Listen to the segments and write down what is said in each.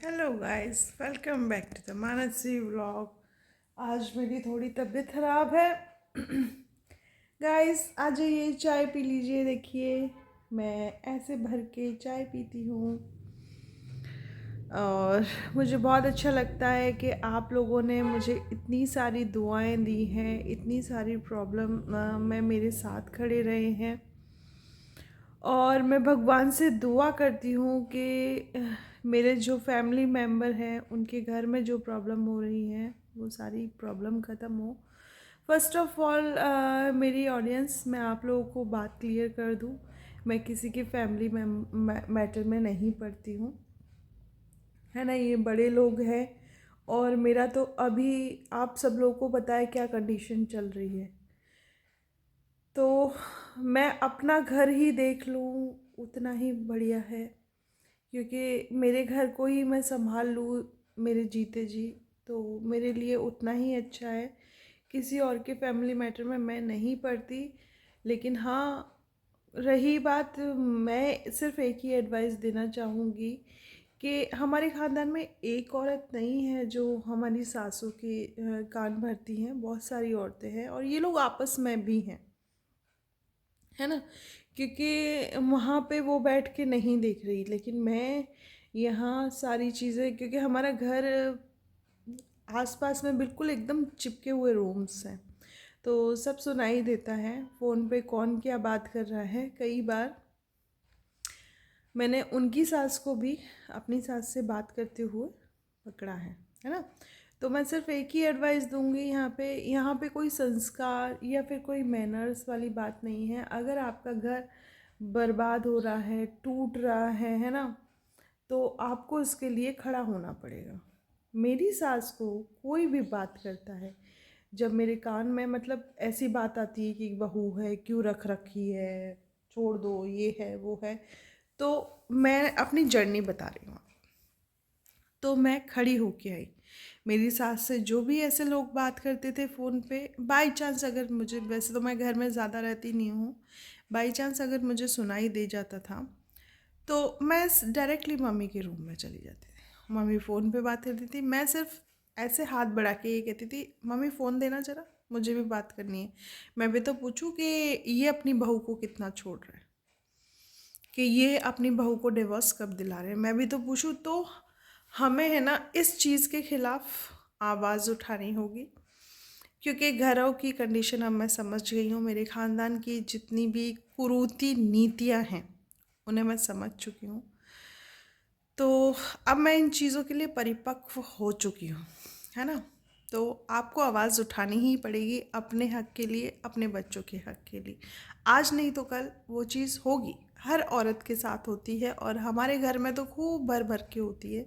Hello guys, welcome back to the Mansi vlog. आज मेरी थोड़ी तबीयत ख़राब है। गाइस आ जाइए, चाय पी लीजिए। देखिए, मैं ऐसे भर के चाय पीती हूँ और मुझे बहुत अच्छा लगता है कि आप लोगों ने मुझे इतनी सारी दुआएं दी हैं, इतनी सारी प्रॉब्लम में मेरे साथ खड़े रहे हैं। और मैं भगवान से दुआ करती हूँ कि मेरे जो फैमिली मेम्बर हैं उनके घर में जो प्रॉब्लम हो रही हैं वो सारी प्रॉब्लम ख़त्म हो। फर्स्ट ऑफ ऑल मेरी ऑडियंस, मैं आप लोगों को बात क्लियर कर दूँ, मैं किसी के फैमिली मैटर में नहीं पड़ती हूँ, है ना। ये बड़े लोग हैं और मेरा तो अभी आप सब लोगों को पता है क्या कंडीशन चल रही है। तो मैं अपना घर ही देख लूँ उतना ही बढ़िया है, क्योंकि मेरे घर को ही मैं संभाल लूँ मेरे जीते जी, तो मेरे लिए उतना ही अच्छा है। किसी और के फैमिली मैटर में मैं नहीं पड़ती। लेकिन हाँ, रही बात, मैं सिर्फ एक ही एडवाइस देना चाहूँगी कि हमारे ख़ानदान में एक औरत नहीं है जो हमारी सासों के कान भरती हैं। बहुत सारी औरतें हैं और ये लोग आपस में भी हैं, है ना। क्योंकि वहाँ पे वो बैठ के नहीं देख रही, लेकिन मैं यहाँ सारी चीज़ें, क्योंकि हमारा घर आसपास में बिल्कुल एकदम चिपके हुए रूम्स हैं, तो सब सुनाई देता है। फ़ोन पे कौन क्या बात कर रहा है। कई बार मैंने उनकी सास को भी अपनी सास से बात करते हुए पकड़ा है ना। तो मैं सिर्फ एक ही एडवाइस दूंगी, यहाँ पे कोई संस्कार या फिर कोई मैनर्स वाली बात नहीं है। अगर आपका घर बर्बाद हो रहा है, टूट रहा है ना, तो आपको इसके लिए खड़ा होना पड़ेगा। मेरी सास को कोई भी बात करता है, जब मेरे कान में मतलब ऐसी बात आती है कि बहू है, क्यों रख रखी है, छोड़ दो, ये है वो है, तो मैं अपनी जर्नी बता रही हूँ। तो मैं खड़ी होके आई। मेरी सास से जो भी ऐसे लोग बात करते थे फ़ोन पे, बाई चांस अगर मुझे, वैसे तो मैं घर में ज़्यादा रहती नहीं हूँ, बाई चांस अगर मुझे सुनाई दे जाता था तो मैं डायरेक्टली मम्मी के रूम में चली जाती थी। मम्मी फ़ोन पे बात करती थी, मैं सिर्फ ऐसे हाथ बढ़ा के ये कहती थी, मम्मी फ़ोन देना ज़रा, मुझे भी बात करनी है। मैं भी तो पूछूं कि ये अपनी बहू को कितना छोड़ रहा है, कि ये अपनी बहू को डिवोर्स कब दिला रहे हैं, मैं भी तो पूछूं। तो हमें है ना इस चीज़ के खिलाफ आवाज़ उठानी होगी, क्योंकि घरों की कंडीशन अब मैं समझ गई हूँ। मेरे ख़ानदान की जितनी भी कुरीति नीतियाँ हैं उन्हें मैं समझ चुकी हूँ। तो अब मैं इन चीज़ों के लिए परिपक्व हो चुकी हूँ, है ना। तो आपको आवाज़ उठानी ही पड़ेगी अपने हक के लिए, अपने बच्चों के हक के लिए। आज नहीं तो कल वो चीज़ होगी, हर औरत के साथ होती है और हमारे घर में तो खूब भर भर के होती है।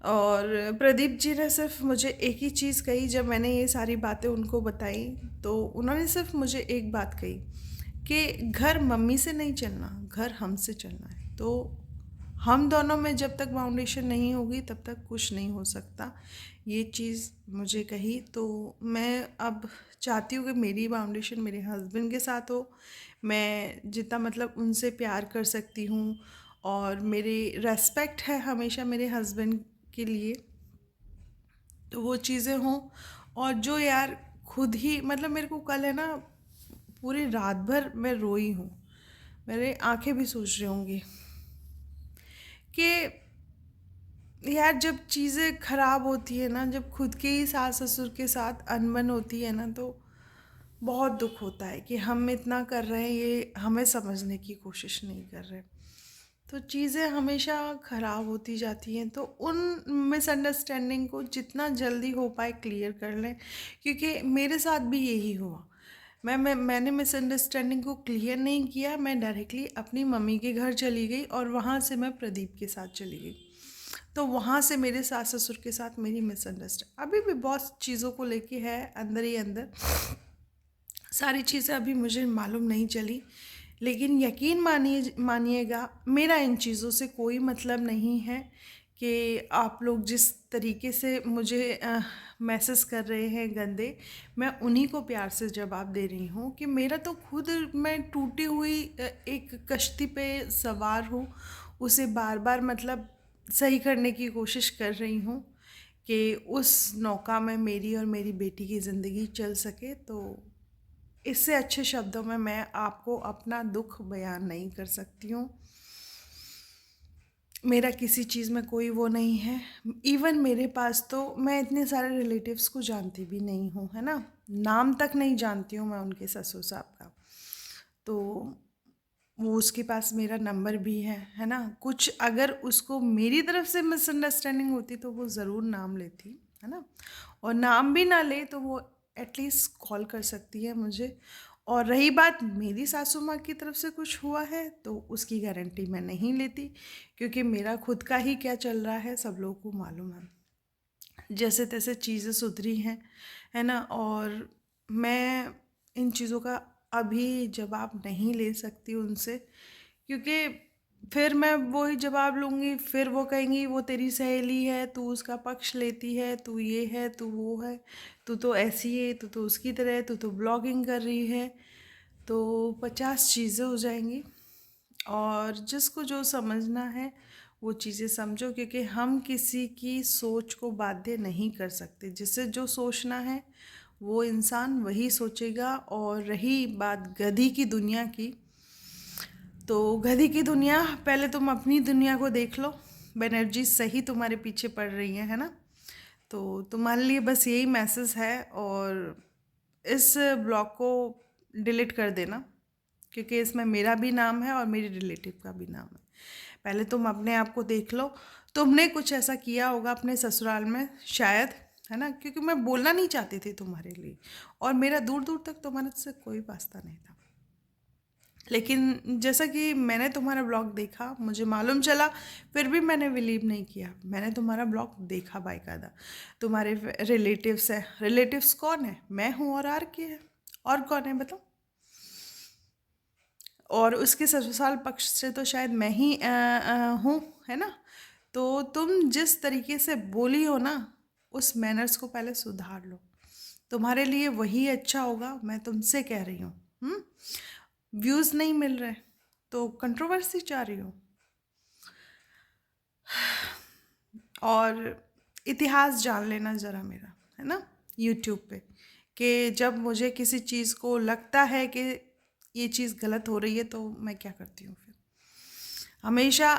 और प्रदीप जी ने सिर्फ मुझे एक ही चीज़ कही, जब मैंने ये सारी बातें उनको बताई तो उन्होंने सिर्फ मुझे एक बात कही कि घर मम्मी से नहीं चलना, घर हमसे चलना है। तो हम दोनों में जब तक फाउंडेशन नहीं होगी तब तक कुछ नहीं हो सकता। ये चीज़ मुझे कही, तो मैं अब चाहती हूँ कि मेरी फाउंडेशन मेरे हस्बैंड के साथ हो। मैं जितना मतलब उनसे प्यार कर सकती हूँ और मेरी रेस्पेक्ट है हमेशा मेरे हस्बैंड के लिए, तो वो चीज़ें हों। और जो यार खुद ही मतलब मेरे को कल है ना, पूरी रात भर मैं रोई हूँ। मेरे आंखें भी सोच रही होंगी कि यार जब चीज़ें ख़राब होती है ना, जब खुद के ही सास ससुर के साथ अनबन होती है ना, तो बहुत दुख होता है कि हम इतना कर रहे हैं, ये हमें समझने की कोशिश नहीं कर रहे। तो चीज़ें हमेशा ख़राब होती जाती हैं। तो उन मिसअंडरस्टैंडिंग को जितना जल्दी हो पाए क्लियर कर लें, क्योंकि मेरे साथ भी यही हुआ। मैंने मिसअंडरस्टैंडिंग को क्लियर नहीं किया, मैं डायरेक्टली अपनी मम्मी के घर चली गई और वहाँ से मैं प्रदीप के साथ चली गई। तो वहाँ से मेरे सास ससुर के साथ मेरी मिसअंडरस्टैंड अभी भी बहुत चीज़ों को लेके है, अंदर ही अंदर सारी चीज़ें अभी मुझे मालूम नहीं चली। लेकिन यकीन मानिएगा, मेरा इन चीज़ों से कोई मतलब नहीं है कि आप लोग जिस तरीके से मुझे मैसेज कर रहे हैं गंदे, मैं उन्हीं को प्यार से जवाब दे रही हूँ कि मेरा तो खुद, मैं टूटी हुई एक कश्ती पे सवार हूँ, उसे बार बार मतलब सही करने की कोशिश कर रही हूँ कि उस नौका में मेरी और मेरी बेटी की ज़िंदगी चल सके। तो इससे अच्छे शब्दों में मैं आपको अपना दुख बयान नहीं कर सकती हूँ। मेरा किसी चीज़ में कोई वो नहीं है। इवन मेरे पास तो मैं इतने सारे रिलेटिव्स को जानती भी नहीं हूँ, है ना? नाम तक नहीं जानती हूँ मैं उनके ससुर साहब का। तो वो उसके पास मेरा नंबर भी है ना? कुछ अगर उसको मेरी तरफ से मिसअंडरस्टैंडिंग होती तो वो ज़रूर नाम लेती, है ना? और नाम भी ना ले तो वो एटलीस्ट कॉल कर सकती है मुझे। और रही बात मेरी सासू माँ की तरफ से कुछ हुआ है तो उसकी गारंटी मैं नहीं लेती, क्योंकि मेरा खुद का ही क्या चल रहा है सब लोगों को मालूम है। जैसे तैसे चीज़ें सुधरी हैं, है ना? और मैं इन चीज़ों का अभी जवाब नहीं ले सकती उनसे, क्योंकि फिर मैं वही जवाब लूँगी, फिर वो कहेंगी वो तेरी सहेली है, तू उसका पक्ष लेती है, तू ये है, तू वो है, तू तो ऐसी है, तू तो उसकी तरह है, तू तो ब्लॉगिंग कर रही है। तो 50 चीज़ें हो जाएंगी। और जिसको जो समझना है वो चीज़ें समझो, क्योंकि हम किसी की सोच को बाध्य नहीं कर सकते। जिसे जो सोचना है वो इंसान वही सोचेगा। और रही बात गधी की दुनिया की, तो गधी की दुनिया, पहले तुम अपनी दुनिया को देख लो। बनर्जी सही तुम्हारे पीछे पड़ रही है ना? तो तुम्हारे लिए बस यही मैसेज है। और इस ब्लॉग को डिलीट कर देना, क्योंकि इसमें मेरा भी नाम है और मेरी रिलेटिव का भी नाम है। पहले तुम अपने आप को देख लो। तुमने कुछ ऐसा किया होगा अपने ससुराल में शायद, है ना? क्योंकि मैं बोलना नहीं चाहती थी तुम्हारे लिए, और मेरा दूर दूर तक तुम्हारे से कोई वास्ता नहीं था। लेकिन जैसा कि मैंने तुम्हारा ब्लॉग देखा, मुझे मालूम चला, फिर भी मैंने बिलीव नहीं किया। मैंने तुम्हारा ब्लॉग देखा बाकायदा। तुम्हारे रिलेटिव्स है। रिलेटिव्स कौन है? मैं हूँ और आर के है। और कौन है बताओ? और उसके ससुराल पक्ष से तो शायद मैं ही हूँ, है ना? तो तुम जिस तरीके से बोली हो ना, उस मैनर्स को पहले सुधार लो। तुम्हारे लिए वही अच्छा होगा, मैं तुमसे कह रही हूँ। व्यूज़ नहीं मिल रहे तो कंट्रोवर्सी चाह रही हो। और इतिहास जान लेना ज़रा मेरा, है ना, यूट्यूब पे, कि जब मुझे किसी चीज़ को लगता है कि ये चीज़ गलत हो रही है तो मैं क्या करती हूँ फिर। हमेशा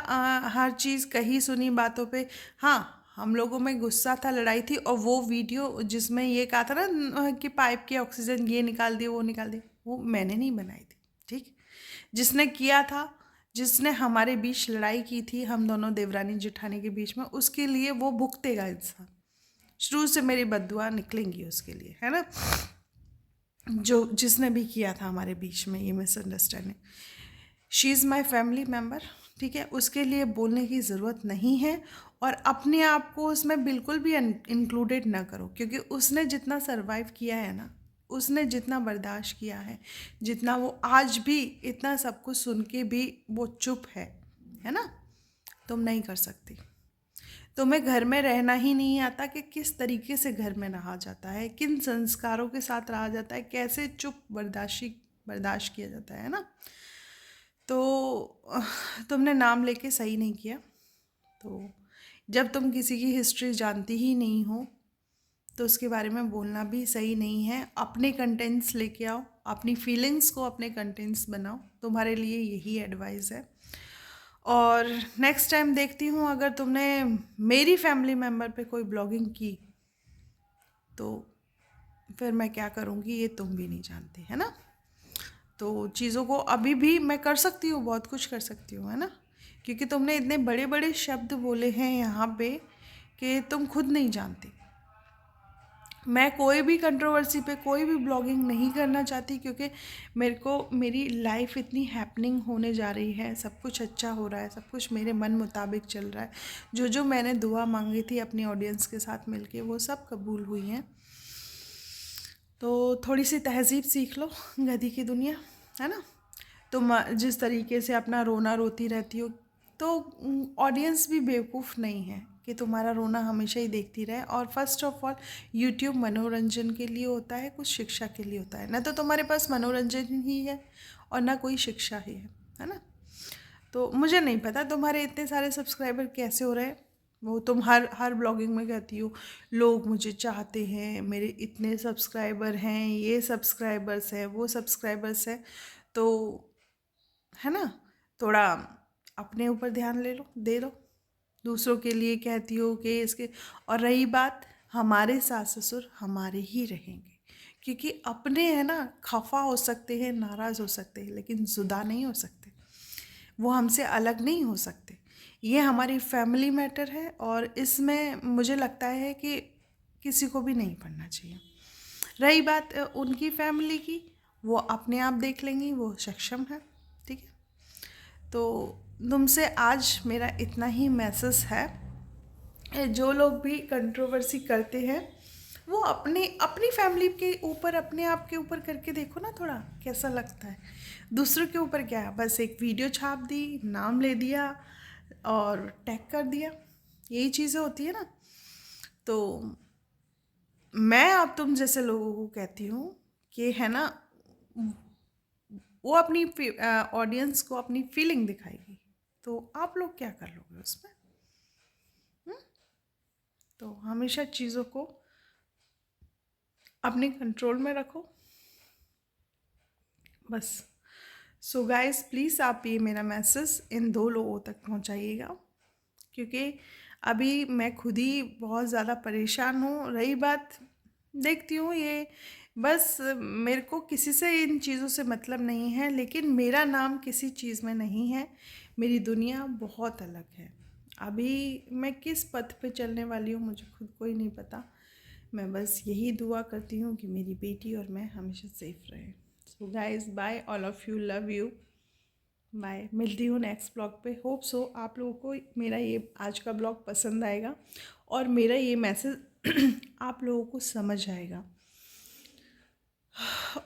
हर चीज़ कही सुनी बातों पे, हाँ, हम लोगों में गुस्सा था, लड़ाई थी। और वो वीडियो जिसमें ये कहा था ना कि पाइप के ऑक्सीजन ये निकाल दिए वो निकाल दिए, वो मैंने नहीं बनाई थी, ठीक? जिसने किया था, जिसने हमारे बीच लड़ाई की थी, हम दोनों देवरानी जेठानी के बीच में, उसके लिए वो भुगतेगा इंसान। शुरू से मेरी बद्दुआ निकलेंगी उसके लिए, है ना? जो जिसने भी किया था हमारे बीच में ये misunderstanding, she is my family member, ठीक है? उसके लिए बोलने की ज़रूरत नहीं है। और अपने आप को उसमें बिल्कुल भी इंक्लूडेड ना करो, क्योंकि उसने जितना सरवाइव किया है ना, उसने जितना बर्दाश्त किया है, जितना वो आज भी इतना सब कुछ सुन के भी वो चुप है ना? तुम नहीं कर सकती। तुम्हें घर में रहना ही नहीं आता कि किस तरीके से घर में रहा जाता है, किन संस्कारों के साथ रहा जाता है, कैसे चुप बर्दाश्त किया जाता है ना? तो तुमने नाम लेके सही नहीं किया। तो जब तुम किसी की हिस्ट्री जानती ही नहीं हो तो उसके बारे में बोलना भी सही नहीं है। अपने कंटेंट्स लेके आओ, अपनी फीलिंग्स को अपने कंटेंट्स बनाओ। तुम्हारे लिए यही एडवाइस है। और नेक्स्ट टाइम देखती हूँ, अगर तुमने मेरी फैमिली मेम्बर पे कोई ब्लॉगिंग की तो फिर मैं क्या करूँगी ये तुम भी नहीं जानते, है ना? तो चीज़ों को अभी भी मैं कर सकती हूँ, बहुत कुछ कर सकती हूँ, है ना? क्योंकि तुमने इतने बड़े बड़े शब्द बोले हैं यहाँ पे कि तुम खुद नहीं जानते। मैं कोई भी कंट्रोवर्सी पे कोई भी ब्लॉगिंग नहीं करना चाहती, क्योंकि मेरे को मेरी लाइफ इतनी हैपनिंग होने जा रही है, सब कुछ अच्छा हो रहा है, सब कुछ मेरे मन मुताबिक चल रहा है। जो जो मैंने दुआ मांगी थी अपनी ऑडियंस के साथ मिलके वो सब कबूल हुई हैं। तो थोड़ी सी तहज़ीब सीख लो, गधी की दुनिया, है ना? तुम जिस तरीके से अपना रोना रोती रहती हो, तो ऑडियंस भी बेवकूफ़ नहीं है कि तुम्हारा रोना हमेशा ही देखती रहे। और फर्स्ट ऑफ ऑल यूट्यूब मनोरंजन के लिए होता है, कुछ शिक्षा के लिए होता है। ना तो तुम्हारे पास मनोरंजन ही है और ना कोई शिक्षा ही है ना? तो मुझे नहीं पता तुम्हारे इतने सारे सब्सक्राइबर कैसे हो रहे हैं। वो तुम हर ब्लॉगिंग में कहती हो लोग मुझे चाहते हैं, मेरे इतने सब्सक्राइबर हैं, ये सब्सक्राइबर्स हैं, वो सब्सक्राइबर्स हैं। तो है ना, थोड़ा अपने ऊपर ध्यान ले लो, दे लो। दूसरों के लिए कहती हो कि इसके। और रही बात, हमारे सास ससुर हमारे ही रहेंगे, क्योंकि अपने है ना खफा हो सकते हैं, नाराज़ हो सकते हैं, लेकिन जुदा नहीं हो सकते। वो हमसे अलग नहीं हो सकते। ये हमारी फैमिली मैटर है और इसमें मुझे लगता है कि किसी को भी नहीं पढ़ना चाहिए। रही बात उनकी फैमिली की, वो अपने आप देख लेंगी, वो सक्षम है। ठीक है, तो तुमसे आज मेरा इतना ही मैसेज है। जो लोग भी कंट्रोवर्सी करते हैं वो अपनी अपनी फैमिली के ऊपर, अपने आप के ऊपर करके देखो ना, थोड़ा कैसा लगता है। दूसरों के ऊपर क्या है, बस एक वीडियो छाप दी, नाम ले दिया और टैग कर दिया, यही चीज़ें होती है ना। तो मैं अब तुम जैसे लोगों को कहती हूँ कि है ना, वो अपनी ऑडियंस को अपनी फीलिंग दिखाएगी, तो आप लोग क्या कर लोगे उसमें। तो हमेशा चीज़ों को अपने कंट्रोल में रखो बस। सो गाइस, प्लीज़ आप ये मेरा मैसेज इन 2 लोगों तक पहुंचाइएगा, क्योंकि अभी मैं खुद ही बहुत ज़्यादा परेशान हूँ। रही बात, देखती हूँ ये, बस मेरे को किसी से इन चीज़ों से मतलब नहीं है, लेकिन मेरा नाम किसी चीज़ में नहीं है। मेरी दुनिया बहुत अलग है। अभी मैं किस पथ पे चलने वाली हूँ मुझे खुद को ही नहीं पता। मैं बस यही दुआ करती हूँ कि मेरी बेटी और मैं हमेशा सेफ रहें। So guys, bye, all of you, love you, bye. मिलती हूँ नेक्स्ट ब्लॉग पे। होप सो आप लोगों को मेरा ये आज का ब्लॉग पसंद आएगा और मेरा ये मैसेज आप लोगों को समझ आएगा।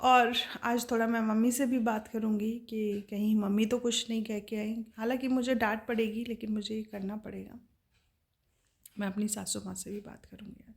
और आज थोड़ा मैं मम्मी से भी बात करूँगी कि कहीं मम्मी तो कुछ नहीं कह के आई। हालांकि मुझे डांट पड़ेगी, लेकिन मुझे ये करना पड़ेगा। मैं अपनी सासू माँ से भी बात करूँगी आज।